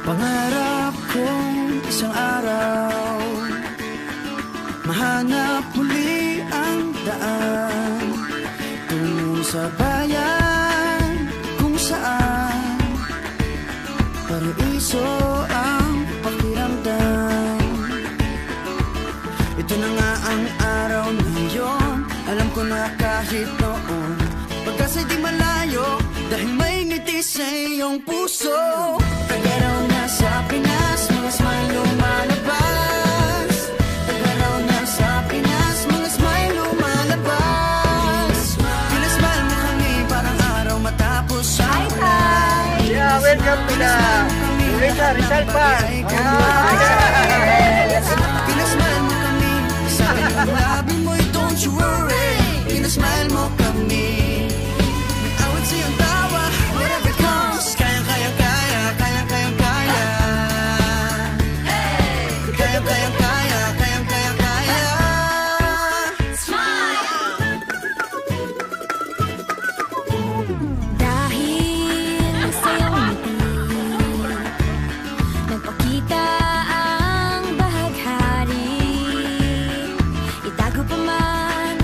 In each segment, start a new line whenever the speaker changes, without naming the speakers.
Pangarap kong isang araw mahanap muli ang daan tungo sa bayan kung saan paraiso ang pakiramdam. Ito na nga ang araw na yun. Alam ko na kahit noon pagkasa'y di malayo, dahil may ngiti sa iyong puso. Taga raw na sa Pinas, mga smile lumalabas. Taga raw na sa Pinas, mga smile lumalabas. Pinasmile mo kami parang araw matapos ang ulan.
Yeah, welcome to the Rizal Park.
Pinasmile mo kami, sabi ng labi mo'y don't you worry. Pinasmile mo kami, may awit sa'yong tawa, whatever comes. Kayang-kayang kaya, kayang-kayang kaya. Kayang-kayang kaya, kayang-kayang kaya.
Dahil sa iyong ngiti, nagpakita ang bahaghari. Itago pa man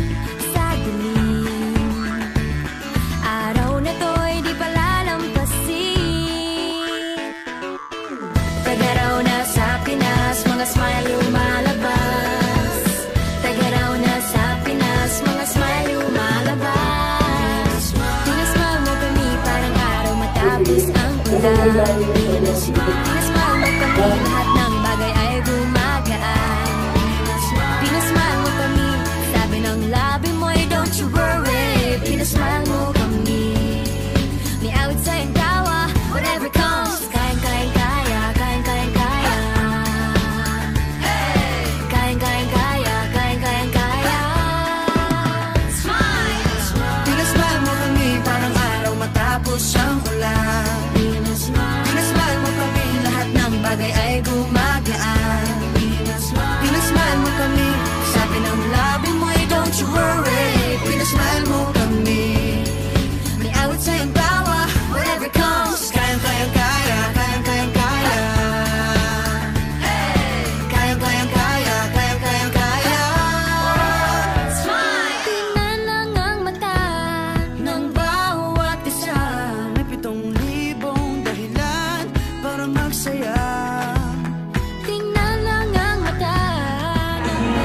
sa dilim, araw na to'y di palalampasin. Taga raw na sa Pinas, mga smile lumalabas. Taga raw na sa Pinas, mga smile lumalabas. Pinasmile mo kami parang araw matapos ang ulan. Pinasmile mo kami, lahat ng bagay ay gumagaan. Pinasmile mo kami, sabi ng labi mo'y don't you worry. Pinasmile mo kami, may awit sa iyong tawa, whatever comes. Kayang-kayang kaya, kayang-kayang kaya. Kayang-kayang kaya, kayang-kayang kaya.
Pinasmile mo kami parang araw matapos ang ulan. Pinasmile mo kami, lahat ng bagay ay gumagaan. Pinasmile mo kami, sabi ng labi mo'y don't you worry. Pinasmile mo kami, may awit sa iyong tawa, whatever comes. Kayang-kayang kaya, kayang-kayang kaya. Kayang-kayang kaya, kayang-kayang kaya.
Tingnan lang ang mata
Ng bawat isa, may 7,000 dahilan para magsaya.
Tingnan lang ang mata.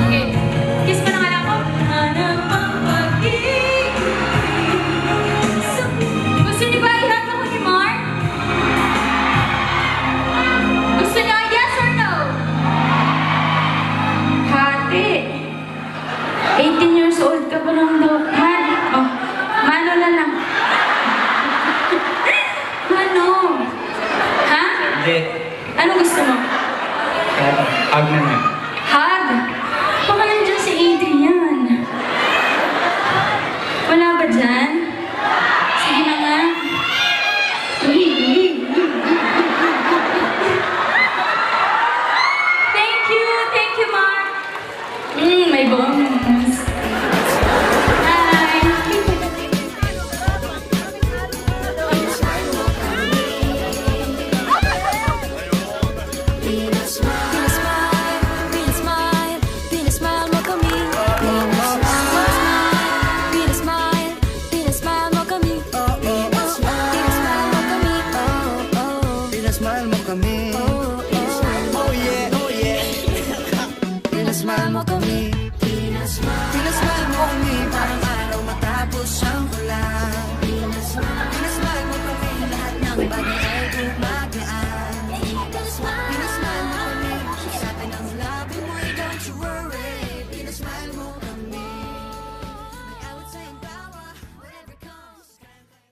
Okay. Kiss mo na nga lang ako. Hanap ang pag-ibig. Gusto niyo ba i-hug ako ni Mark? Gusto niyo? Yes or no? Hati. 18 years old ka pa lang daw. Han, oh, mano na lang. Mano? Ha?
Hindi.
Ano gusto mo?
Hug na nga.